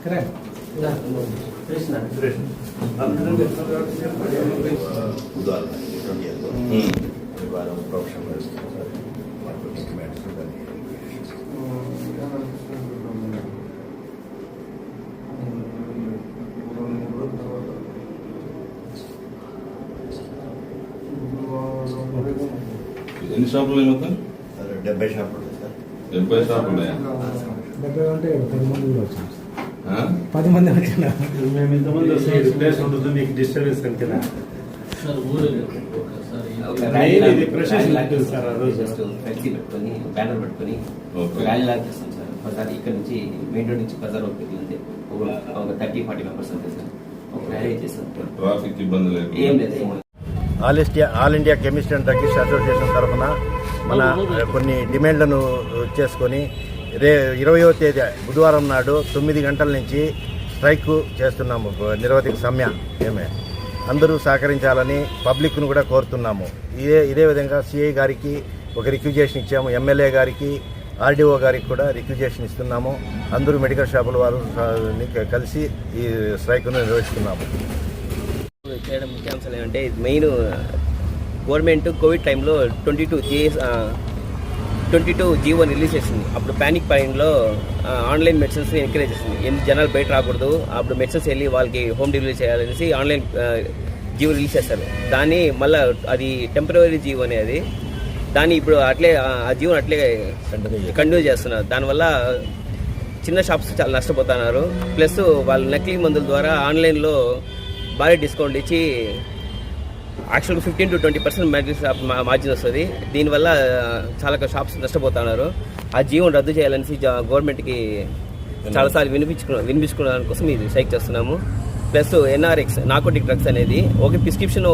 Correct. ఎన్ని షాపులు మొత్తం? 70 షాపులు సార్. 70 షాపులు ఉన్నాయా? 70 అంటే 10 మంది కూడా వచ్చాం. 10 మంది వచ్చినా మేము ఇంతమంది వస్తే రిప్లేస్ ఉంటుంది, మీకు డిస్టర్బెన్స్ అంతేనా సార్? ఊరు ఫ్లెక్సీ పెట్టుకొని బ్యానర్ పెట్టుకొని ర్యాలీ లాగా చేస్తాం సార్. ఒకసారి ఇక్కడ నుంచి మెయిన్ రోడ్ నుంచి బజార్ ఒకటి ఉంది, ఒక 30-40 మెంబర్స్ అంతే సార్. ఒక ర్యాలీ చేస్తాం. ట్రాఫిక్ ఇబ్బంది లేదు, ఏం లేదు. All India chemist and druggist association తరఫున మన కొన్ని డిమాండ్లను చేసుకొని 20వ తేదీ బుధవారం నాడు 9 గంటల నుంచి స్ట్రైక్ చేస్తున్నాము. నిరవధిక సమ్మె అందరూ సహకరించాలని పబ్లిక్ను కూడా కోరుతున్నాము. ఇదే విధంగా సిఐ గారికి ఒక రిక్విజేషన్ ఇచ్చాము, ఎమ్మెల్యే గారికి, ఆర్డీఓ గారికి కూడా రిక్విజేషన్ ఇస్తున్నాము. అందరూ మెడికల్ షాపుల వారు కలిసి ఈ స్ట్రైక్ను నిర్వహిస్తున్నాము. చేయడం ముఖ్య అంశాలు ఏమంటే, మెయిన్ గవర్నమెంట్ కోవిడ్ టైంలో 22 జీవో రిలీజ్ చేసింది. అప్పుడు ప్యానిక్ టైంలో ఆన్లైన్ మెడిసిన్స్ ఎంకరేజ్ చేసింది. ఎందుకు జనాలు బయట రాకూడదు, అప్పుడు మెడిసిన్స్ వెళ్ళి వాళ్ళకి హోమ్ డెలివరీ చేయాలనేసి ఆన్లైన్ జీవో రిలీజ్ చేస్తారు. దాన్ని మళ్ళీ అది టెంపరరీ జీవో అనేది, దాన్ని ఇప్పుడు అట్లే ఆ జీవోని అట్లే కంటిన్యూ చేస్తున్నారు. దానివల్ల చిన్న షాప్స్ చాలా నష్టపోతున్నారు. ప్లస్ వాళ్ళు నకిలీ మందుల ద్వారా ఆన్లైన్లో భారీ డిస్కౌంట్ ఇచ్చి యాక్చువల్గా 15 to 20% మార్జిన్ వస్తుంది. దీనివల్ల చాలా షాప్స్ నష్టపోతున్నారు. ఆ జీవోని రద్దు చేయాలనేసి గవర్నమెంట్కి చాలాసార్లు వినిపించుకోవడానికి కోసం ఇది స్ట్రైక్ చేస్తున్నాము. ప్లస్ NRX నార్కోటిక్ డ్రగ్స్ అనేది ఒక ప్రిస్క్రిప్షన్,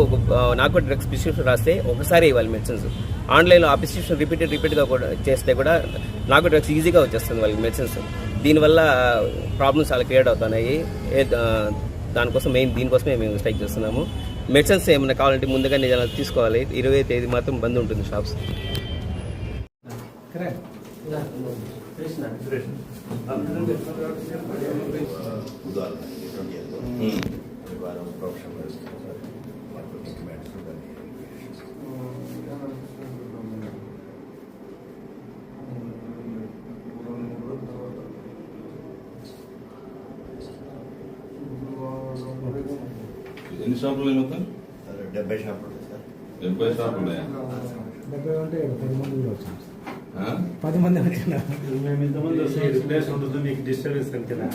నార్కోటిక్ డ్రగ్స్ ప్రిస్క్రిప్షన్ రాస్తే ఒకసారి ఇవ్వాలి మెడిసిన్స్. ఆన్లైన్లో ఆ ప్రిస్క్రిప్షన్ రిపీట్గా కూడా చేస్తే కూడా నార్కోటిక్ డ్రగ్స్ ఈజీగా వచ్చేస్తుంది వాళ్ళకి మెడిసిన్స్. దీనివల్ల ప్రాబ్లమ్స్ చాలా క్రియేట్ అవుతున్నాయి. దానికోసం దీనికోసమే మేము స్ట్రైక్ చేస్తున్నాము. మెడిసిన్స్ ఏమైనా కావాలంటే ముందుగానే జనాలు తీసుకోవాలి. 20వ తేదీ మాత్రం బంద్ ఉంటుంది షాప్స్. ఎన్ని షాపులు మొత్తం? 70 షాపులు సార్. 70 షాపులు ఉన్నాయా? 70 అంటే 10 మంది కూడా వచ్చాం. 10 మంది వచ్చినా మేము ఇంతమంది వస్తే రిప్లేస్ ఉంటుంది, మీకు డిస్టర్బెన్స్ అంతేనా